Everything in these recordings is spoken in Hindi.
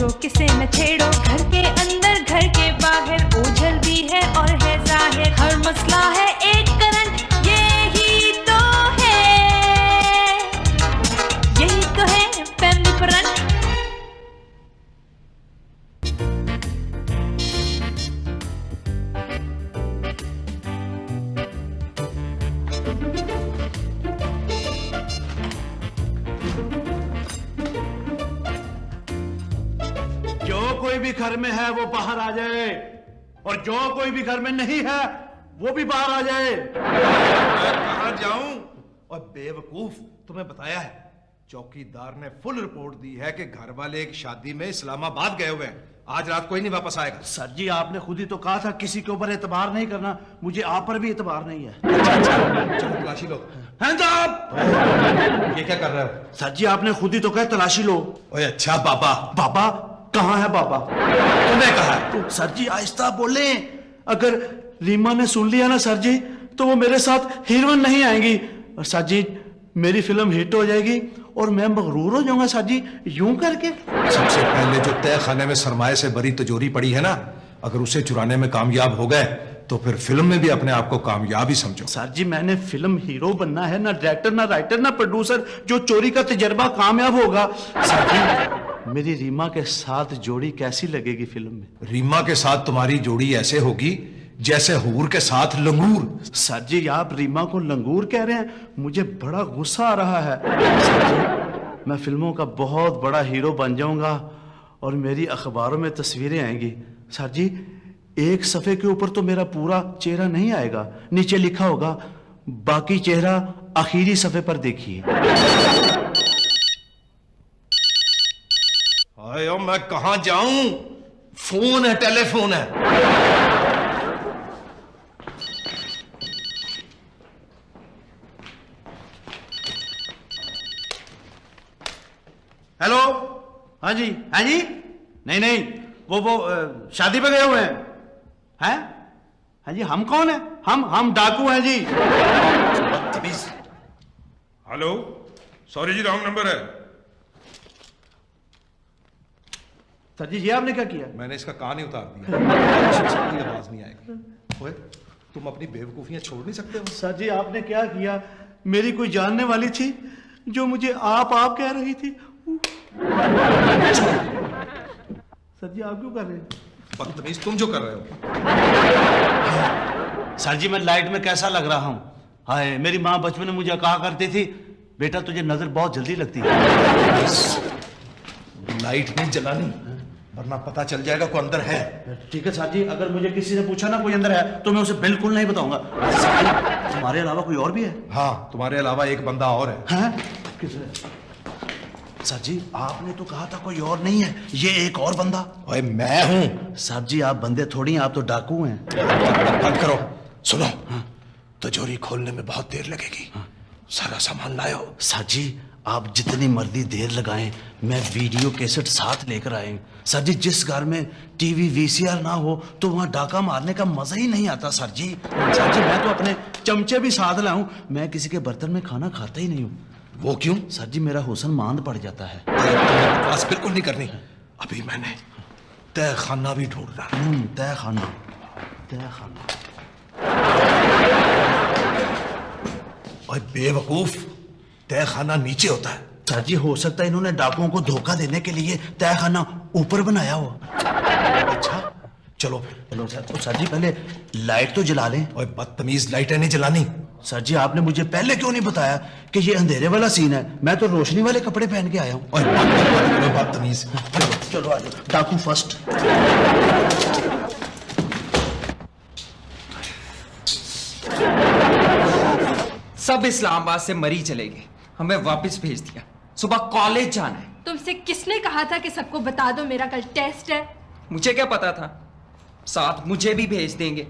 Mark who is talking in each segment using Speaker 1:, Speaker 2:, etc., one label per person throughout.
Speaker 1: तो किसे न छेड़ो, घर के अंदर घर के बाहर ओझल भी है और है जाहिर, हर मसला है एक करंट, यही तो है फैमिली फ्रंट।
Speaker 2: कोई भी घर में है वो बाहर आ जाए, और जो कोई भी घर में नहीं है वो भी बाहर आ जाए।
Speaker 3: मैं कहां जाऊं? और बेवकूफ, तुम्हें बताया है, चौकीदार ने फुल रिपोर्ट दी है कि घर वाले एक शादी में इस्लामाबाद गए हुए हैं, आज रात कोई नहीं वापस आएगा।
Speaker 2: सर जी आपने खुद ही तो कहा था किसी के ऊपर एतबार नहीं करना, मुझे आप पर भी एतबार नहीं है।
Speaker 3: चलो तलाशी लो।
Speaker 2: Hands up!
Speaker 3: ये क्या कर रहे हो?
Speaker 2: सर जी आपने खुद ही तो कहा तलाशी लो।
Speaker 3: ओए अच्छा बाबा।
Speaker 2: बाबा कहाँ है बाबा?
Speaker 3: तुम्हें कहा है?
Speaker 2: तो सर जी आहिस्ता बोले, अगर रीमा ने सुन लिया ना सर जी तो वो मेरे साथ हीरोइन नहीं आएंगी, और सर जी मेरी फिल्म हिट हो जाएगी और मैं मगरूर हो जाऊंगा सर जी यूं करके।
Speaker 3: सबसे पहले जो तय खाने में सरमाए से बड़ी तिजोरी पड़ी है ना, अगर उसे चुराने में कामयाब हो गए तो फिर फिल्म में भी अपने आप को कामयाब ही समझो।
Speaker 2: सर जी मैंने फिल्म हीरो बनना है, ना डायरेक्टर ना राइटर ना प्रोड्यूसर, जो चोरी का तजर्बा कामयाब होगा। सर जी मेरी रीमा के साथ जोड़ी कैसी लगेगी फिल्म में?
Speaker 3: रीमा के साथ तुम्हारी जोड़ी ऐसे होगी जैसे हूर के साथ लंगूर।
Speaker 2: सर जी आप रीमा को लंगूर कह रहे हैं, मुझे बड़ा गुस्सा आ रहा है। सर जी मैं फिल्मों का बहुत बड़ा हीरो बन जाऊंगा और मेरी अखबारों में तस्वीरें आएंगी। सर जी एक सफे के ऊपर तो मेरा पूरा चेहरा नहीं आएगा, नीचे लिखा होगा बाकी चेहरा आखिरी सफे पर देखिए।
Speaker 3: आयो मैं कहां जाऊं? फोन है, टेलीफोन है।
Speaker 2: हेलो, हाँ जी, हाँ जी, नहीं वो शादी पे गए हुए हैं? हाँ जी, हम कौन है? हम डाकू हैं जी।
Speaker 4: हेलो, सॉरी जी रॉन्ग नंबर है।
Speaker 2: सर जी ये आपने क्या किया?
Speaker 3: मैंने इसका कान ही उतार दिया। आवाज नहीं आएगी। ओए तुम अपनी बेवकूफियां छोड़ नहीं सकते हो?
Speaker 2: सर जी आपने क्या किया? मेरी कोई जानने वाली थी जो मुझे आप कह रही थी। सर जी आप क्यों कर रहे हैं?
Speaker 3: बदतमीज तुम जो कर रहे हो।
Speaker 2: सर जी मैं लाइट में कैसा लग रहा हूँ? हाय मेरी माँ बचपन में मुझे कहा करती थी बेटा तुझे नजर बहुत जल्दी लगती है।
Speaker 3: लाइट नहीं जलानी वरना पता चल जाएगा कोई अंदर है।
Speaker 2: ठीक है सर जी, अगर मुझे किसी ने पूछा ना कोई अंदर है तो मैं उसे बिल्कुल नहीं बताऊंगा। तुम्हारे अलावा कोई और भी है?
Speaker 3: हाँ तुम्हारे अलावा एक बंदा और है।
Speaker 2: हैं? सर जी आपने तो कहा था कोई और नहीं है, ये एक और बंदा।
Speaker 3: ओए मैं हूं।
Speaker 2: सर जी आप बंदे थोड़ी हैं, आप तो डाकू हैं।
Speaker 3: बंद करो। सुनो तिजोरी खोलने में बहुत देर लगेगी, सारा सामान लाओ।
Speaker 2: सर जी आप जितनी मर्जी देर लगाएं, मैं वीडियो कैसेट साथ लेकर आए। सर जी जिस घर में टीवी वीसीआर ना हो तो वहां डाका मारने का मजा ही नहीं आता। सर जी मैं तो अपने चमचे भी साथ लाऊं, मैं किसी के बर्तन में खाना खाता ही नहीं हूँ।
Speaker 3: वो क्यों?
Speaker 2: सर जी मेरा हुस्न मांद पड़ जाता है।
Speaker 3: बकवास बिल्कुल नहीं करनी। अभी मैंने तय खाना भी ढूंढ रहा।
Speaker 2: तय खाना।
Speaker 3: ओए बेवकूफ, तय खाना नीचे होता है।
Speaker 2: सर जी हो सकता है इन्होंने डाकुओं को धोखा देने के लिए तय खाना ऊपर बनाया हो।
Speaker 3: अच्छा चलो
Speaker 2: चलो सर, तो सर जी पहले लाइट तो जला लें।
Speaker 3: ओए बदतमीज लाइटें नहीं जलानी।
Speaker 2: सर जी आपने मुझे पहले क्यों नहीं बताया कि ये अंधेरे वाला सीन है? मैं तो रोशनी वाले कपड़े पहन के आया हूँ।
Speaker 3: बदतमीज।
Speaker 2: चलो आ जाओ, डाकू फर्स्ट।
Speaker 5: सब इस्लामाबाद से मरी चले गए, हमें वापस भेज दिया। सुबह कॉलेज जाना है।
Speaker 1: तुमसे किसने कहा था कि सबको बता दो मेरा कल टेस्ट है?
Speaker 5: मुझे क्या पता था, साथ मुझे भी भेज देंगे।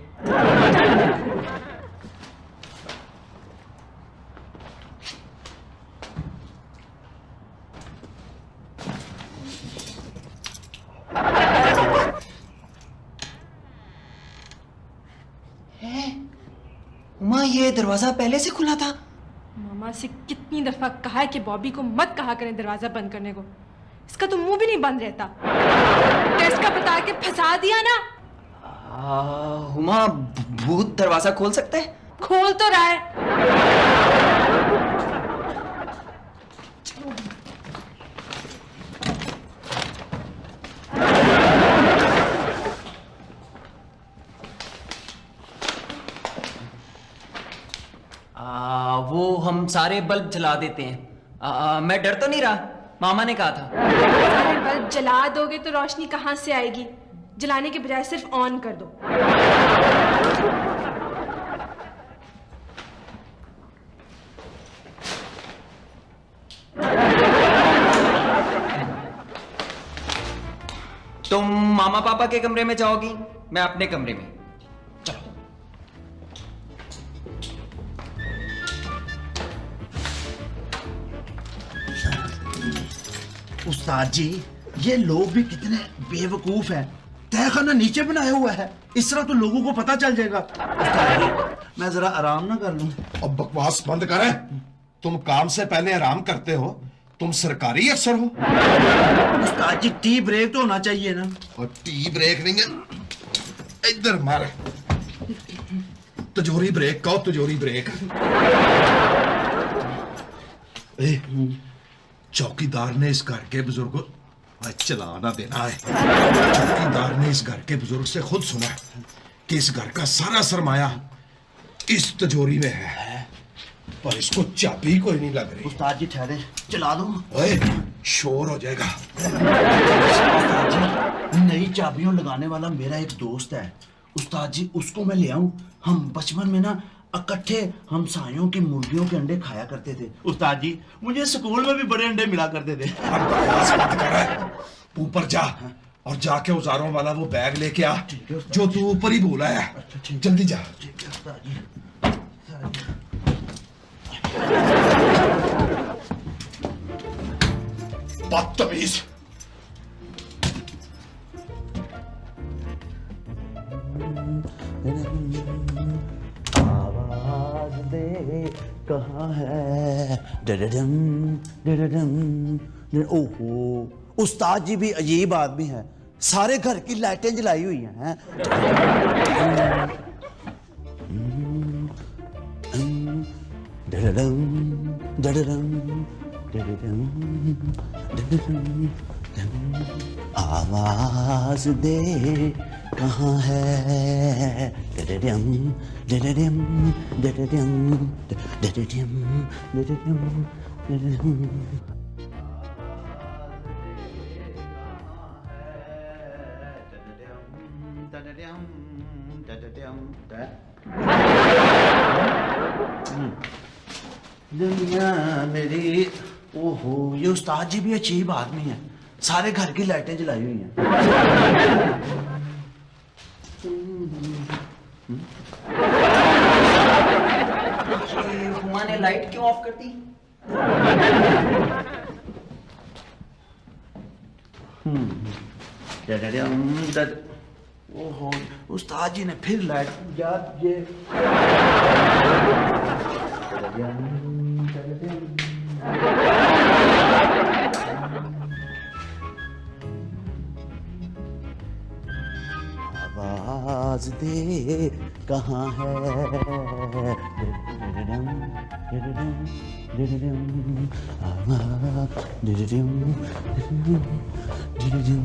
Speaker 5: माँ ये दरवाजा पहले से खुला था।
Speaker 1: मामा से कितनी दफा कहा है कि बॉबी को मत कहा करें दरवाजा बंद करने को, इसका तो मुंह भी नहीं बंद रहता। टेस्ट का बता के फंसा दिया ना।
Speaker 5: हुमा, भूत दरवाजा खोल सकता है?
Speaker 1: खोल तो रहा है।
Speaker 5: वो हम सारे बल्ब जला देते हैं। मैं डर तो नहीं रहा, मामा ने कहा था।
Speaker 1: सारे बल्ब जला दोगे तो रोशनी कहाँ से आएगी? जलाने के बजाय सिर्फ ऑन कर दो।
Speaker 5: तुम मामा पापा के कमरे में जाओगी, मैं अपने कमरे में। चलो।
Speaker 2: उस्ताद जी, ये लोग भी कितने बेवकूफ हैं। तहखाना नीचे बनाया हुआ है, इस तरह तो लोगों को पता चल जाएगा। उस्ताद जी, मैं जरा आराम ना कर लूं?
Speaker 3: अब बकवास बंद करें। तुम काम से पहले आराम करते हो? तुम सरकारी अफसर हो?
Speaker 2: उस्ताद जी, टी ब्रेक तो होना चाहिए ना।
Speaker 3: और टी ब्रेक नहीं है, इधर मार। तिजोरी ब्रेक कहो, तिजोरी ब्रेक। चौकीदार ने इस घर के बुजुर्ग चलाना देना है। चौकीदार ने इस घर के बुजुर्ग से खुद सुना कि इस घर का सारा सरमाया इस तिजोरी में है, पर इसको चाबी कोई नहीं लग रही।
Speaker 2: उस्ताद जी ठहरे, चला दो।
Speaker 3: ओए, शोर हो जाएगा।
Speaker 2: उस्ताद जी, नई चाबियों लगाने वाला मेरा एक दोस्त है। उस्ताद जी, उसको मैं ले आऊं? हम बचपन में ना इकट्ठे हम सायों की मुर्गियों के अंडे खाया करते थे। उस्ताद जी, मुझे स्कूल में भी बड़े अंडे मिला करते थे।
Speaker 3: अब बकवास मत कर रहा है। ऊपर जा और जाके औजारों वाला वो बैग लेके आ जो तू ऊपर ही भूला है। जल्दी जा।
Speaker 2: ठीक है उस्ताद जी।
Speaker 3: बदतमीज।
Speaker 2: आवाज दे कहाँ है? डडडम डडडम। ओहो, उस्ताद जी भी अजीब आदमी है, सारे घर की लाइटें जलाई हुई हैं। डडडम डडडम डडडम डडडम। आवाज दे कहाँ है? डडडम डडडम डडडम डडडम डडडम डडडम। दुनिया मेरी। ओहो, ये उस्ताद जी भी अजीब आदमी है, सारे घर की लाइटें जलाई हुई हैं।
Speaker 5: हुमा ने लाइट क्यों ऑफ कर दी?
Speaker 2: ओहो, उस्ताद जी ने फिर लाइट याद ये। आवाज दे कहाँ है? डडडम डडडम डडडम आवाज डडडम डडडम।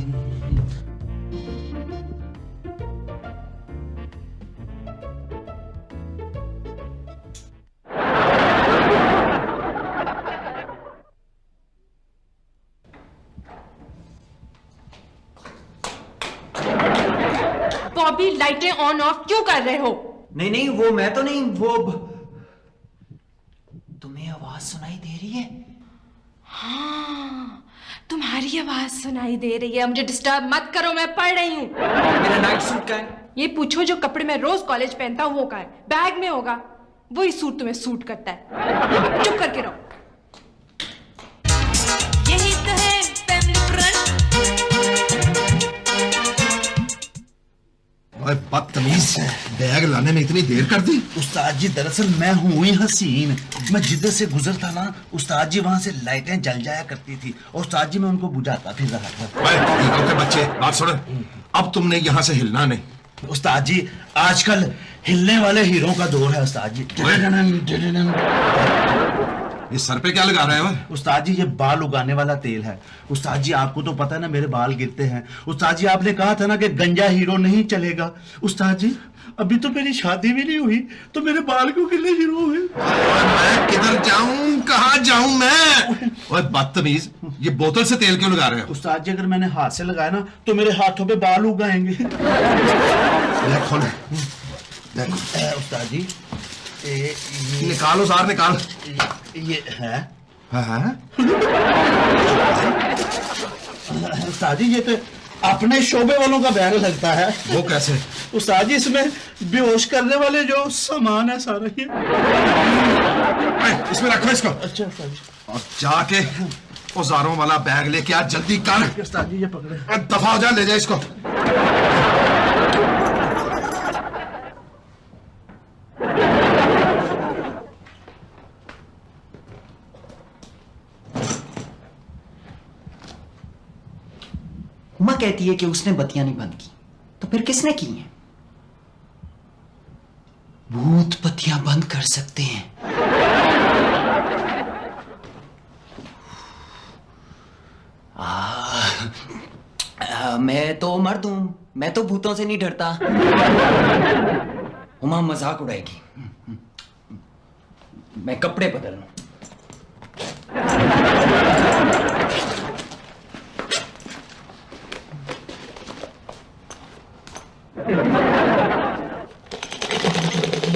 Speaker 1: बॉबी, लाइटें ऑन ऑफ क्यों कर रहे हो?
Speaker 5: नहीं नहीं, वो मैं तो नहीं, वो तुम्हें आवाज सुनाई दे रही है?
Speaker 1: हाँ, तुम्हारी आवाज सुनाई दे रही है। मुझे डिस्टर्ब मत करो, मैं पढ़ रही हूँ।
Speaker 5: मेरा नाइट सूट का है?
Speaker 1: ये पूछो जो कपड़े मैं रोज कॉलेज पहनता हूँ वो का है। बैग में होगा, वही सूट तुम्हें सूट करता है। चुप करके रहो। यही तो है फैमिली फ्रंट।
Speaker 3: अरे बदतमीज, बैग लाने में इतनी देर कर दी।
Speaker 2: उस्ताद जी दरअसल मैं हूँ ही हसीन। मैं जिद्दत से गुजरता ना, उस्ताद जी वहाँ से लाइटें जल जाया करती थी और उस्ताद जी मैं उनको बुझाता फिर रहा था।
Speaker 3: हीरो के बच्चे बात सुनो, अब तुमने यहाँ से हिलना नहीं।
Speaker 2: उस्ताद जी आजकल हिलने वाले हीरो का दौर है उस्ताद जी।
Speaker 3: ये सर पे क्या लगा रहा है?
Speaker 2: उस्ताद जी ये बाल उगाने वाला तेल है। उस्ताद जी आपको तो पता है ना मेरे बाल गिरते हैं। उस्ताद जी आपने कहा था ना कि गंजा हीरो नहीं चलेगा। उस्ताद जी अभी तो मेरी शादी भी नहीं हुई तो मेरे बाल क्यों गिरने शुरू हुए?
Speaker 3: मैं किधर जाऊं, कहाँ जाऊं मैं? ओए बदतमीज, ये बोतल से तेल क्यों लगा रहे हो?
Speaker 2: उस्ताद जी अगर मैंने हाथ से लगाया ना तो मेरे हाथों पे बाल उगाएंगे।
Speaker 3: खोल
Speaker 2: उस्ताद जी
Speaker 3: निकालो सार निकाल।
Speaker 2: ये है
Speaker 3: हाँ?
Speaker 2: उस्ताद जी ये तो अपने शोबे वालों का बैग लगता है।
Speaker 3: वो कैसे?
Speaker 2: उस्ताद जी इसमें बेहोश करने वाले जो सामान है सारा ये।
Speaker 3: इसमें रखो इसको।
Speaker 2: अच्छा उस्ताद जी।
Speaker 3: और जाके औजारों वाला बैग लेके आ, जल्दी कर।
Speaker 2: उस्ताद जी ये पकड़े।
Speaker 3: दफा हो जा, ले जा इसको।
Speaker 5: उमा कहती है कि उसने बत्तियां नहीं बंद की, तो फिर किसने की हैं? भूत बत्तियां बंद कर सकते हैं। मैं तो मर्द हूं, मैं तो भूतों से नहीं डरता। उमा मजाक उड़ाएगी। मैं कपड़े बदल लूं।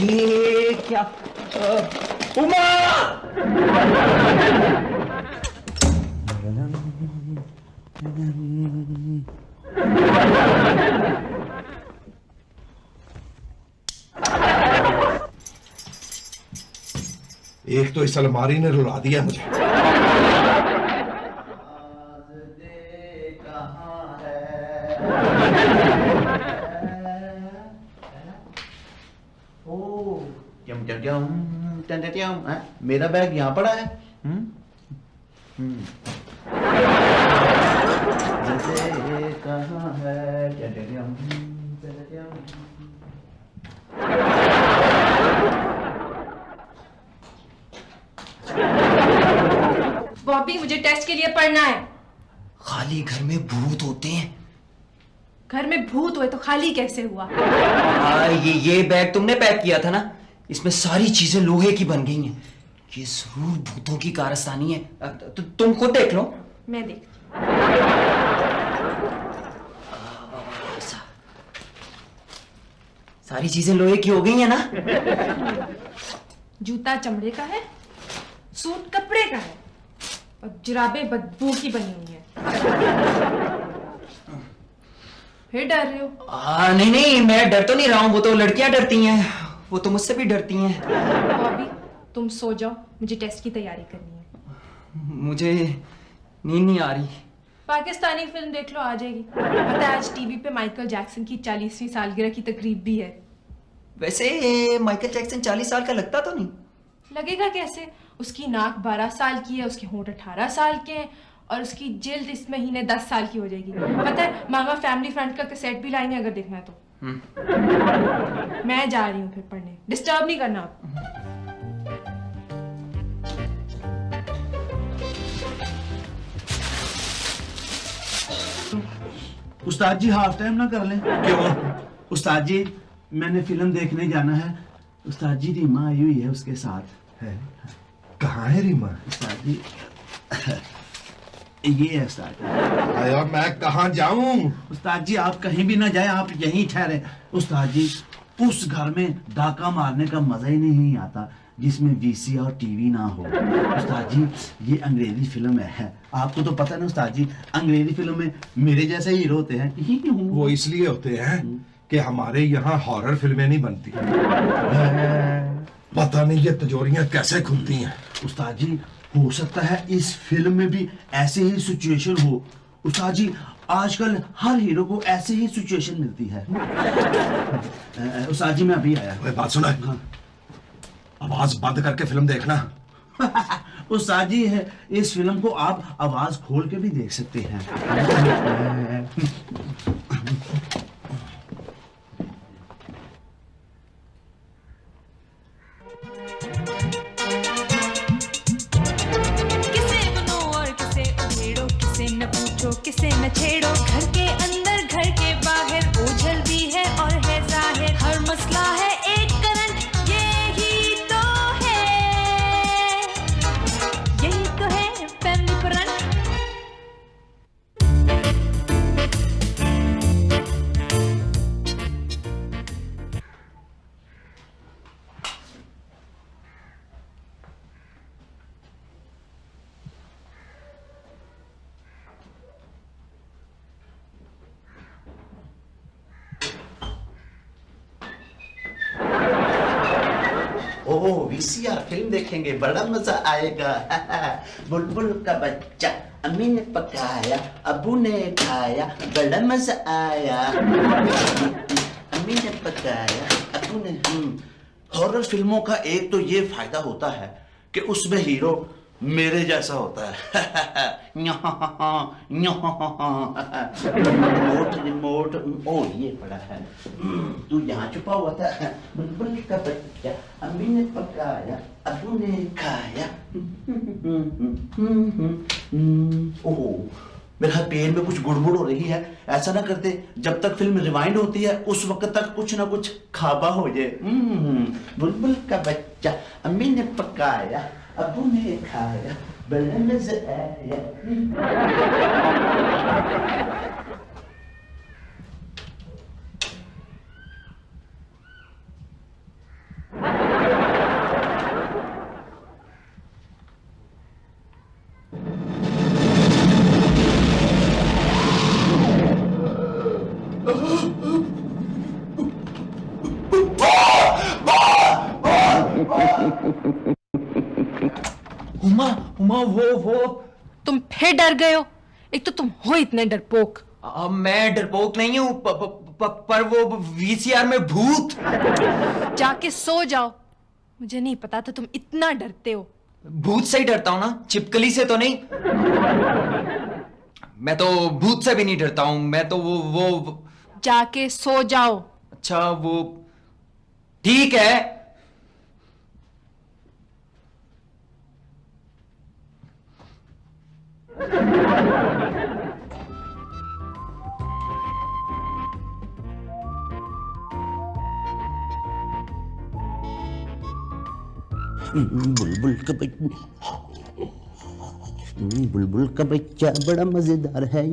Speaker 5: ये क्या? उमा!
Speaker 3: एक तो इस अलमारी ने रुला दिया मुझे।
Speaker 2: मेरा बैग यहाँ पड़ा है। कहाँ है?
Speaker 1: बॉबी मुझे टेस्ट के लिए पढ़ना है।
Speaker 5: खाली घर में भूत होते हैं।
Speaker 1: घर में भूत हुए तो खाली कैसे हुआ?
Speaker 5: ये बैग तुमने पैक किया था ना, इसमें सारी चीजें लोहे की बन गई हैं। ये जरूर भूतों की कारस्तानी है। तुम खुद देख लो।
Speaker 1: मैं देखती
Speaker 5: सारी चीजें लोहे की हो गई है ना?
Speaker 1: जूता चमड़े का है, सूट कपड़े का है और जुराबें बदबू की बनी हुई है। फिर डर रहे हो?
Speaker 5: नहीं नहीं, मैं डर तो नहीं रहा हूं। वो तो लड़कियां डरती हैं, वो तो मुझसे भी डरती हैं।
Speaker 1: बॉबी तुम सो जाओ, मुझे टेस्ट की तैयारी करनी है।
Speaker 5: मुझे नींद नहीं आ रही।
Speaker 1: पाकिस्तानी फिल्म देख लो, आ जाएगी। पता है आज टीवी पे माइकल जैक्सन की 40वीं सालगिरह की तकरीब भी है।
Speaker 5: वैसे माइकल जैक्सन 40 साल का लगता तो नहीं।
Speaker 1: लगेगा कैसे? उसकी नाक 12 साल की है, उसके होंठ 18 साल के हैं और उसकी जिल्द इस महीने 10 साल की हो जाएगी। पता है मामा फैमिली फ्रेंड का कैसेट भी लाएंगे अगर देखना है तो। मैं जा रही हूँ फिर पढ़ने, डिस्टर्ब नहीं करना आप।
Speaker 2: उस्ताद जी हाफ टाइम ना कर लें?
Speaker 3: क्यों?
Speaker 2: उस्ताद जी मैंने फिल्म देखने जाना है। उस्ताद जी रीमा आई हुई है उसके साथ।
Speaker 3: है? कहाँ है रीमा?
Speaker 2: उस्ताद जी ये है उस्ताद जी।
Speaker 3: अरे मैं कहाँ जाऊं?
Speaker 2: उस्ताद जी आप कहीं भी ना जाए, आप यहीं ठहरे। उस्ताद जी उस घर में डाका मारने का मजा ही नहीं आता जिसमें वीसी और टीवी ना हो। उस्ताद जी ये अंग्रेजी फिल्म है, आपको तो पता है ना उस्ताद जी, अंग्रेजी फिल्म में मेरे जैसे हीरो होते हैं।
Speaker 3: वो इसलिए होते हैं कि हमारे यहाँ हॉरर फिल्में नहीं बनती। पता नहीं ये तिजोरियां कैसे खुलती हैं।
Speaker 2: उस्ताद जी हो सकता है इस फिल्म में भी ऐसे ही सिचुएशन हो। उस्ताद जी आजकल हर हीरो को ऐसे ही सिचुएशन मिलती है। उस्ताद जी मैं अभी आया।
Speaker 3: बात सुना है?
Speaker 2: हाँ।
Speaker 3: आवाज बंद करके फिल्म देखना।
Speaker 2: उस्ताद जी है, इस फिल्म को आप आवाज खोल के भी देख सकते हैं।
Speaker 1: किसे न छेड़ो, घर के अंदर घर के बाहर ओझल भी है और है जाहिर, हर मसला है एक करंट, यही तो है फैमिली करंट।
Speaker 2: ओह वीसीआर फिल्म देखेंगे, बड़ा मजा आएगा। बुलबुल का बच्चा अम्मी ने पकाया, अबू ने खाया, बड़ा मजा आया। अम्मी ने पकाया, अबू ने। हॉरर फिल्मों का एक तो ये फायदा होता है कि उसमें हीरो मेरे जैसा होता है। रिमोट ओ ये पड़ा है। तू यहाँ छुपा हुआ था। बुलबुल का बच्चा अम्मी ने पकाया, अबू ने खाया। ओह मेरा पेन में कुछ गुड़गुड़ हो रही है। ऐसा ना करते, जब तक फिल्म रिवाइंड होती है उस वक्त तक कुछ ना कुछ खाबा हो जाए। बुलबुल का बच्चा अम्मी ने पकाया, अबू ने खाया, बड़ा मजा आया।
Speaker 5: उमा वो
Speaker 1: तुम फिर डर गए हो? एक तो तुम हो इतने डरपोक।
Speaker 5: मैं डरपोक नहीं हूँ, पर वो वीसीआर में भूत।
Speaker 1: जाके सो जाओ। मुझे नहीं पता था तुम इतना डरते हो।
Speaker 5: भूत से ही डरता हूँ ना, छिपकली से तो नहीं। मैं तो भूत से भी नहीं डरता हूँ। मैं तो वो
Speaker 1: जाके सो जाओ।
Speaker 5: अच्छा वो ठीक है।
Speaker 2: बुलबुल का बच्चा बड़ा मजेदार है।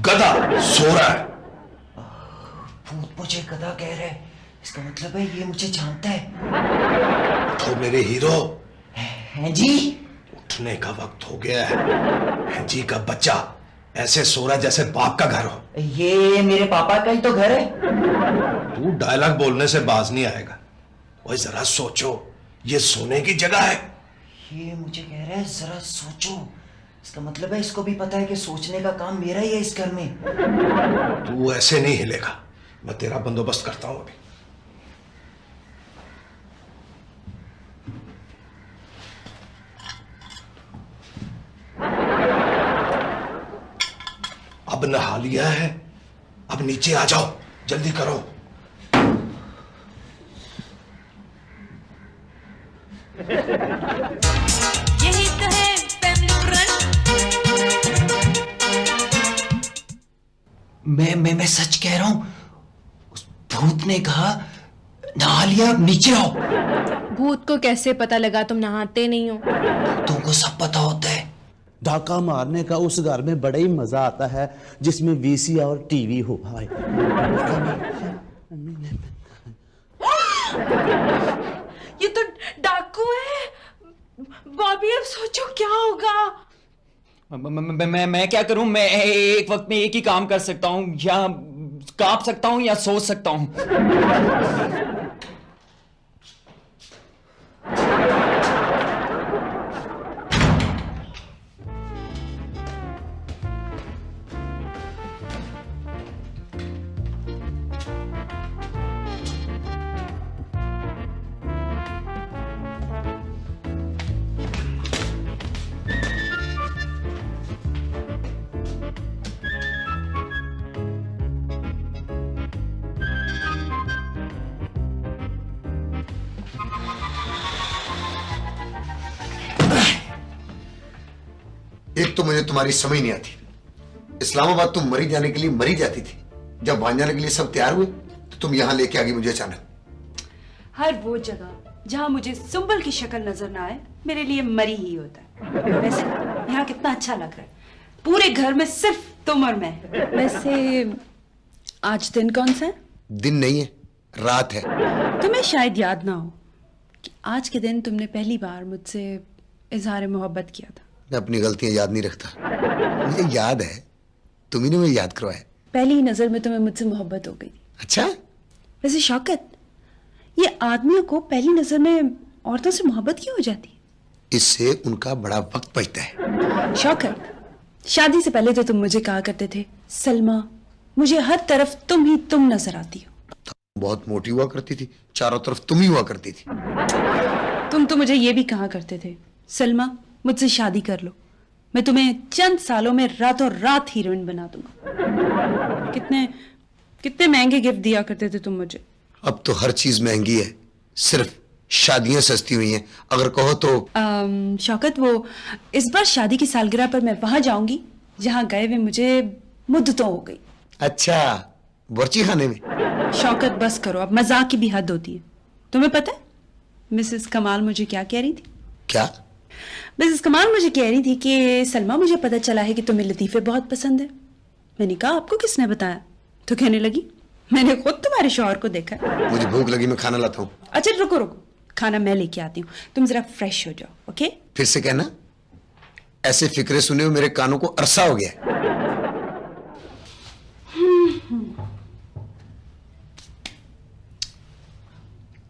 Speaker 3: गधा सो रहा है।
Speaker 5: भूत मुझे गधा कह रहा है, इसका मतलब है ये मुझे जानता है।
Speaker 3: तो मेरे हीरो
Speaker 5: हैं जी,
Speaker 3: उठने का वक्त हो गया है। जी का बच्चा ऐसे सो रहा जैसे बाप का घर हो।
Speaker 5: ये मेरे पापा का ही तो घर है।
Speaker 3: तू डायलॉग बोलने से बाज नहीं आएगा। ओए जरा सोचो, ये सोने की जगह है।
Speaker 5: ये मुझे कह रहा है जरा सोचो, इसका मतलब है इसको भी पता है कि सोचने का काम मेरा ही है इस घर में।
Speaker 3: तू ऐसे नहीं हिलेगा, मैं तेरा बंदोबस्त करता हूं अभी। अब नहा लिया है, अब नीचे आ जाओ, जल्दी करो।
Speaker 1: यही तो है फैमिली रन।
Speaker 5: मैं सच कह रहा हूं। उस भूत ने कहा नहा लिया, अब नीचे आओ।
Speaker 1: भूत को कैसे पता लगा तुम नहाते नहीं हो?
Speaker 5: तुमको सब पता होता है।
Speaker 2: डाका मारने का उस घर में बड़ा ही मजा आता है जिसमें वीसी और टीवी हो। हाय
Speaker 1: डाकू है। बॉबी अब सोचो क्या होगा।
Speaker 5: मैं क्या करूं? मैं एक वक्त में एक ही काम कर सकता हूं, या कांप सकता हूं या सोच सकता हूं।
Speaker 6: एक तो मुझे तुम्हारी समझ नहीं आती। इस्लामाबाद तुम मरी जाने के लिए मरी जाती थी, जब वहां जाने के लिए सब तैयार हुए तो तुम यहां लेके आ गई मुझे अचानक।
Speaker 7: हर वो जगह जहां मुझे सुंबल की शक्ल नजर ना आए मेरे लिए मरी ही होता है। वैसे यहाँ कितना अच्छा लग रहा है, पूरे घर में सिर्फ तुम और मैं। वैसे आज दिन कौन सा है?
Speaker 6: दिन नहीं है, रात है।
Speaker 7: तुम्हें शायद याद ना हो कि आज के दिन तुमने पहली बार मुझसे इजहार मोहब्बत किया था।
Speaker 6: मैं अपनी गलतियां याद नहीं रखता, मुझे याद है, तुम ही ने मुझे याद करवाया।
Speaker 7: पहली ही नजर में तुम्हें मुझसे मोहब्बत हो गई।
Speaker 6: अच्छा?
Speaker 7: वैसे शौकत, ये आदमियों को पहली नजर में औरतों से मोहब्बत क्यों हो जाती है?
Speaker 6: इससे उनका बड़ा वक्त बचता है।
Speaker 7: शौकत, शादी से पहले तो तुम मुझे कहा करते थे, सलमा मुझे हर तरफ तुम ही तुम नजर आती हो।
Speaker 6: बहुत मोटी हुआ करती थी, चारों तरफ तुम ही हुआ करती थी।
Speaker 7: तुम तो मुझे ये भी कहा करते थे, सलमा मुझसे शादी कर लो, मैं तुम्हें चंद सालों में रातों रात हीरोइन बना दूंगा। कितने कितने महंगे गिफ्ट दिया करते थे तुम मुझे।
Speaker 6: अब तो हर चीज महंगी है, सिर्फ शादियां सस्ती हुई हैं। अगर कहो तो
Speaker 7: शौकत, वो इस बार शादी की सालगिरह पर मैं वहां जाऊंगी जहां गए हुए मुझे मुद्दतों हो गई।
Speaker 6: अच्छा, बर्ची खाने में?
Speaker 7: शौकत बस करो, अब मजाक की भी हद होती है। तुम्हें पता है मिसेस कमाल मुझे क्या कह रही थी?
Speaker 6: क्या?
Speaker 7: मिसेस कमाल मुझे कह रही थी कि सलमा मुझे पता चला है कि तुम्हें लतीफे बहुत पसंद है। मैंने कहा आपको किसने बताया? तो कहने लगी मैंने खुद तुम्हारे शौहर को देखा है।
Speaker 6: मुझे भूख लगी, मैं खाना लाता हूँ।
Speaker 7: अच्छा रुको रुको, खाना मैं लेके आती हूँ, तुम जरा फ्रेश हो जाओ। ओके?
Speaker 6: फिर से कहना, ऐसे फिक्रे सुने हुए मेरे कानों को अरसा हो गया।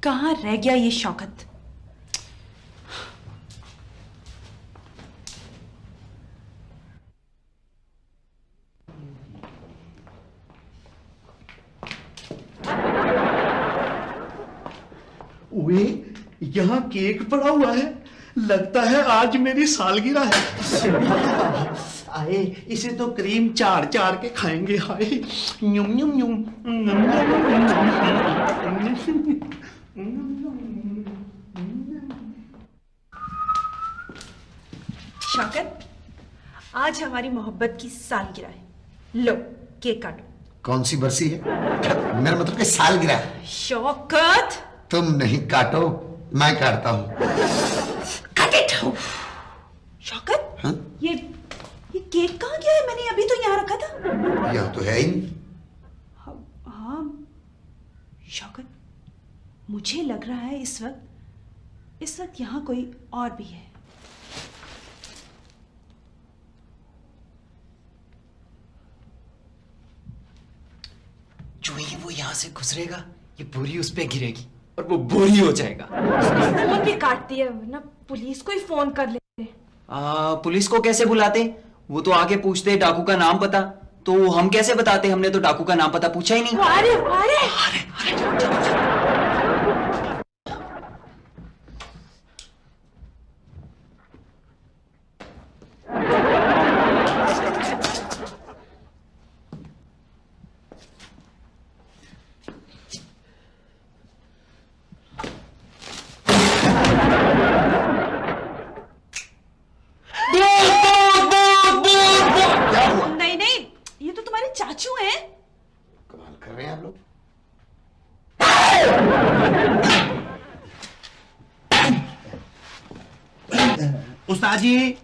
Speaker 7: कहाँ रह गया ये शौकत?
Speaker 2: ओए, यहाँ केक पड़ा हुआ है, लगता है आज मेरी सालगिरह है। आए, इसे तो क्रीम चार चार के खाएंगे। हाय, यूं यूं यूं।
Speaker 7: शौकत, आज हमारी मोहब्बत की सालगिरह है। लो केक काटो।
Speaker 6: कौन सी बरसी है? मेरा मतलब कि सालगिरह।
Speaker 7: शौकत,
Speaker 6: तुम नहीं काटो, मैं काटता हूँ।
Speaker 7: शौकत,
Speaker 6: हाँ?
Speaker 7: ये केक कहाँ गया है? मैंने अभी तो यहाँ रखा था।
Speaker 6: यहाँ तो है ही नहीं।
Speaker 7: हाँ शौकत, मुझे लग रहा है इस वक्त यहाँ कोई और भी है।
Speaker 5: जो ही वो यहाँ से गुजरेगा, ये बोरी उस पे गिरेगी और वो बोरी हो जाएगा।
Speaker 1: फोन भी काटती है, वरना पुलिस को ही फोन कर लेते।
Speaker 5: पुलिस को कैसे बुलाते? वो तो आके पूछते डाकू का नाम पता, तो हम कैसे बताते? हमने तो डाकू का नाम पता पूछा ही नहीं।
Speaker 1: अरे अरे
Speaker 5: अरे
Speaker 7: चाचू हैं?
Speaker 6: कमाल कर रहे हैं आप लोग।
Speaker 2: उस्ताद जी,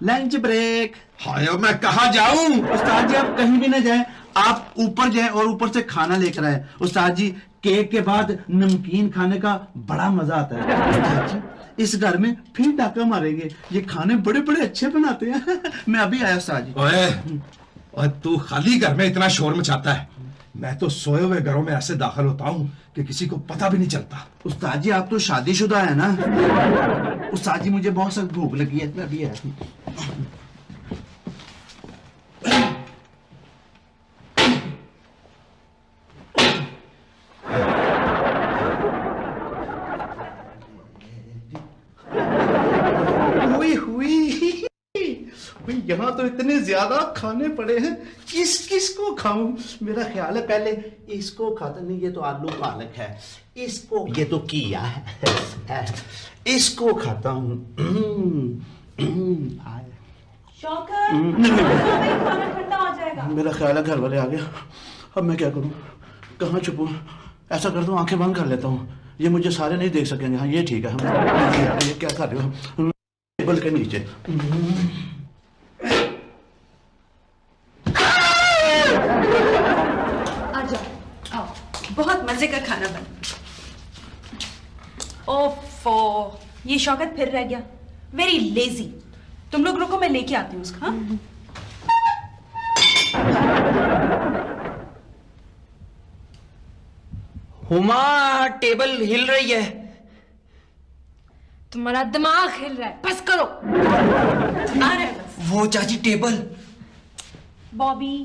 Speaker 2: लंच ब्रेक।
Speaker 3: हाय, मैं कहाँ जाऊं?
Speaker 2: उस्ताद जी, आप कहीं भी ना जाएं, आप ऊपर जाएं और ऊपर से खाना लेकर आए। उस्ताद जी, केक के बाद नमकीन खाने का बड़ा मजा आता है। चाची, इस घर में फिर डाका मारेंगे, ये खाने बड़े बड़े अच्छे बनाते हैं। मैं अभी आया उस्ताद जी।
Speaker 3: ओए, तू खाली घर में इतना शोर मचाता है, मैं तो सोए हुए घरों में ऐसे दाखिल होता हूँ कि किसी को पता भी नहीं चलता।
Speaker 2: उस्ताद जी आप तो शादीशुदा है ना। उस्ताद जी मुझे बहुत सख्त भूख लगी है, मैं अभी आया। यहाँ तो इतने ज्यादा खाने पड़े हैं, किस किस को खाऊं? मेरा ख्याल है पहले इसको खाता, नहीं ये तो आलू पालक है, इसको, ये तो किया है, इसको खाता हूँ।
Speaker 7: खाना ठंडा हो जाएगा।
Speaker 2: मेरा ख्याल है घर वाले आ गया, अब मैं क्या करूं, कहाँ छुपूं? ऐसा करता हूँ आंखें बंद कर लेता हूँ, ये मुझे सारे नहीं देख सकेंगे। हाँ ये ठीक है। ये क्या कर रहे हो? टेबल के नीचे।
Speaker 7: बहुत मजे का खाना बना। ओफो, ये शौकत फिर रह गया। Very lazy. तुम लोग रुको, मैं लेके आती हूँ उसका। हाँ?
Speaker 5: हुमा, टेबल हिल रही है।
Speaker 1: तुम्हारा दिमाग हिल रहा है, बस करो।
Speaker 7: आ रहा है बस।
Speaker 5: वो चाची टेबल।
Speaker 7: बॉबी,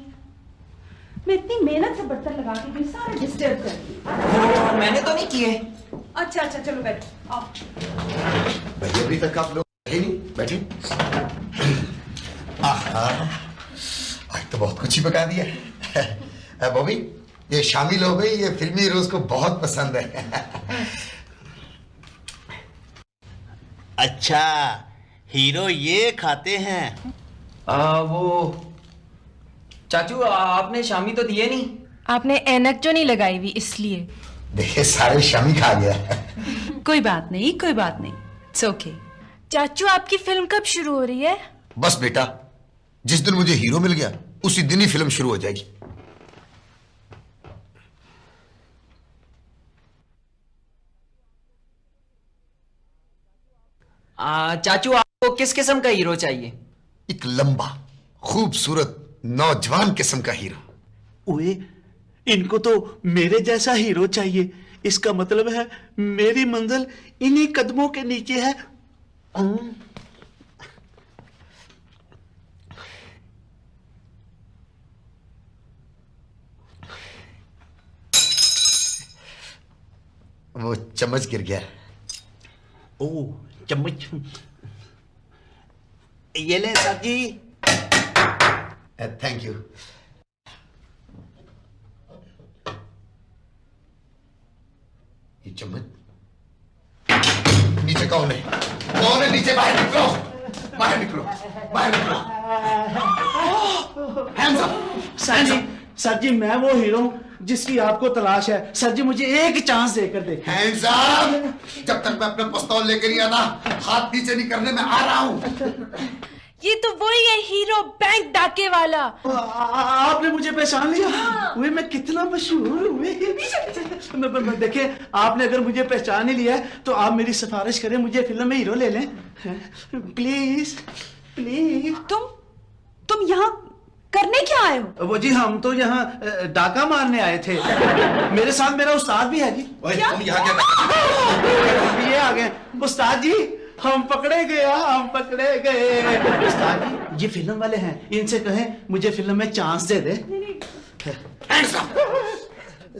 Speaker 7: मैं इतनी मेहनत से बर्तन लगा के भी सारा डिस्टर्ब कर दी।
Speaker 5: वो मैंने तो नहीं किए।
Speaker 7: अच्छा अच्छा, चलो बैठो, आओ।
Speaker 6: भाई अभी तक आप लोग बैठे नहीं? बैठे। आज तो बहुत कुछ ही पका दिया। बॉबी, ये शामिल हो गई, ये फिल्मी रोज को बहुत पसंद है।
Speaker 2: अच्छा, हीरो ये खाते हैं?
Speaker 5: वो चाचू आपने शामी तो दिए नहीं।
Speaker 1: आपने ऐनक जो नहीं लगाई हुई इसलिए।
Speaker 6: देखिए सारे शामी खा गया।
Speaker 7: कोई बात नहीं, कोई बात नहीं, इट्स ओके।
Speaker 1: चाचू आपकी फिल्म कब शुरू हो रही है?
Speaker 6: बस बेटा, जिस दिन मुझे हीरो मिल गया उसी दिन ही फिल्म शुरू हो जाएगी।
Speaker 5: चाचू आपको किस किस्म का हीरो चाहिए?
Speaker 6: एक लंबा, खूबसूरत, नौजवान किस्म का हीरो।
Speaker 2: ओए, इनको तो मेरे जैसा हीरो चाहिए। इसका मतलब है मेरी मंजिल इन्हीं कदमों के नीचे है।
Speaker 6: वो चम्मच गिर गया।
Speaker 2: ओ चम्मच, ये ले साहब जी।
Speaker 6: Thank you. ये चम्मच नीचे कौन है? कौन है नीचे? बाहर निकलो, बाहर निकलो, बाहर निकलो। Hands up!
Speaker 2: सर जी मैं वो हीरो जिसकी आपको तलाश है। सर जी मुझे एक चांस देकर देखिए।
Speaker 6: Hands up! जब तक मैं अपना पिस्तौल लेकर नहीं आता, हाथ नीचे नहीं करने में आ रहा हूं।
Speaker 1: ये तो वही है हीरो, बैंक डाके वाला।
Speaker 2: आपने मुझे पहचान लिया? वे मैं कितना मशहूर हुए। देखिए, आपने अगर मुझे पहचान ही लिया है तो आप मेरी सिफारिश करें, मुझे फिल्म में हीरो ले लें प्लीज प्लीज।
Speaker 7: तुम यहाँ करने क्या आए हो?
Speaker 2: वो जी हम तो यहाँ डाका मारने आए थे। मेरे साथ मेरा उस्ताद भी है जी।
Speaker 7: क्या?
Speaker 3: तुम यहाँ क्या?
Speaker 2: ये आ गए उस्ताद जी, हम पकड़े गए, हम पकड़े गए। उस्ताद जी ये फिल्म वाले हैं, इनसे कहें मुझे फिल्म में चांस दे दे।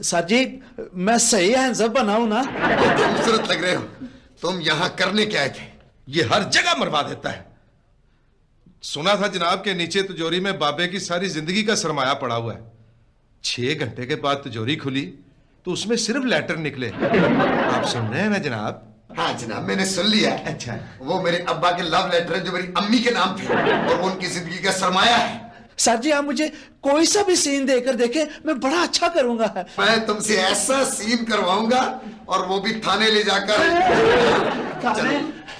Speaker 2: सर जी मैं सही हैंड्सअप बना हूं ना?
Speaker 6: खूबसूरत लग रहे हो। तुम यहाँ करने क्या आए थे?
Speaker 3: ये हर जगह मरवा देता है। सुना था जनाब के नीचे तिजोरी में बाबे की सारी जिंदगी का सरमाया पड़ा हुआ है। 6 घंटे के बाद तिजोरी खुली तो उसमें सिर्फ लेटर निकले। आप सुन रहे हैं ना जनाब?
Speaker 6: हाँ जनाब, मैंने सुन लिया।
Speaker 3: अच्छा,
Speaker 6: वो मेरे अब्बा के लव लेटर है जो मेरी अम्मी के नाम थे और वो उनकी जिंदगी का सरमाया है।
Speaker 2: सर जी आप मुझे कोई सा भी सीन देकर देखे, मैं बड़ा अच्छा करूंगा।
Speaker 6: मैं तुमसे ऐसा सीन करवाऊंगा और वो भी थाने ले जाकर।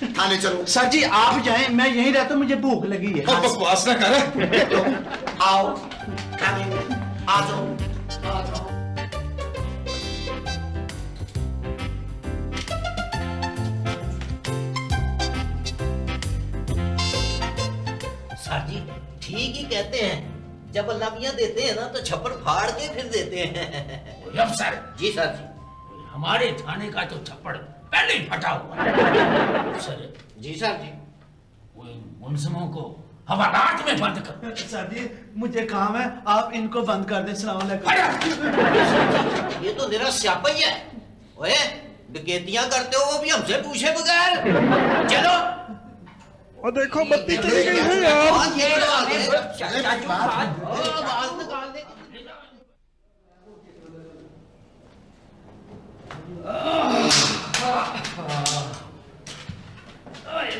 Speaker 6: थाने चलो।
Speaker 2: सर जी आप जाएं, मैं यहीं रहता हूं, मुझे भूख लगी है।
Speaker 3: बकवास ना कर।
Speaker 6: आओ, आ जाओ, आ जाओ।
Speaker 8: कहते हैं, जब अलवियां देते हैं ना तो छप्पर फाड़ के फिर देते हैं।
Speaker 9: अफसर
Speaker 8: जी सर जी।
Speaker 9: हमारे थाने का तो छप्पड़ पहले ही फटा हुआ है। सर
Speaker 8: जी सर जी।
Speaker 9: वो इन मुलजिमों को हवालात में बंद कर।
Speaker 2: सर जी मुझे काम है, आप इनको बंद कर दें। सलाम अलैकुम।
Speaker 8: ये तो निरा स्यापा ही है। ओए डकैतियां करते हो वो भी हमसे पूछे बगैर। चलो।
Speaker 3: और देखो बत्ती चली गई है यार।
Speaker 8: आवाज निकाल दे।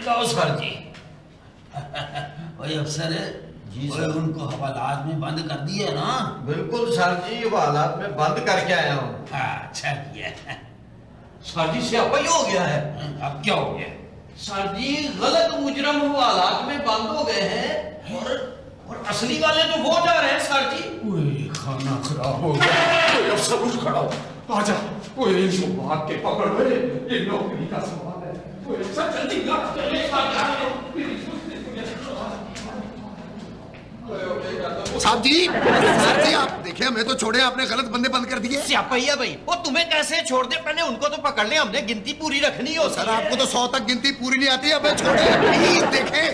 Speaker 9: लो सर जी। ओए अफसर
Speaker 8: जी
Speaker 9: सर, उनको हवालात में बंद कर दिए ना?
Speaker 8: बिल्कुल सर जी, हालात में बंद करके आया हूँ।
Speaker 9: अच्छा किया।
Speaker 8: सर जी स्यापा ही हो गया है।
Speaker 9: अब क्या हो गया?
Speaker 8: सर जी गलत मुजरम हालात में बंद हो गए हैं और असली वाले तो वो जा रहे हैं सर जी।
Speaker 9: ओए खाना खराब हो गया।
Speaker 3: अफसर उठ खड़ा हो, आजा। ओए इन बात के पकड़ में, ये नौकरी का सवाल है। ओए अफसर जल्दी ला।
Speaker 6: साहब जी, सर जी आप देखिए, हमें तो छोड़े, आपने गलत बंदे बंद कर दिए।
Speaker 8: स्यापैया भाई, वो तुम्हें कैसे छोड़ दे? पहले उनको तो पकड़ ले, हमने गिनती पूरी रखनी हो।
Speaker 6: सर आपको तो 100 तक गिनती पूरी नहीं आती, हमें छोड़े प्लीज। देखें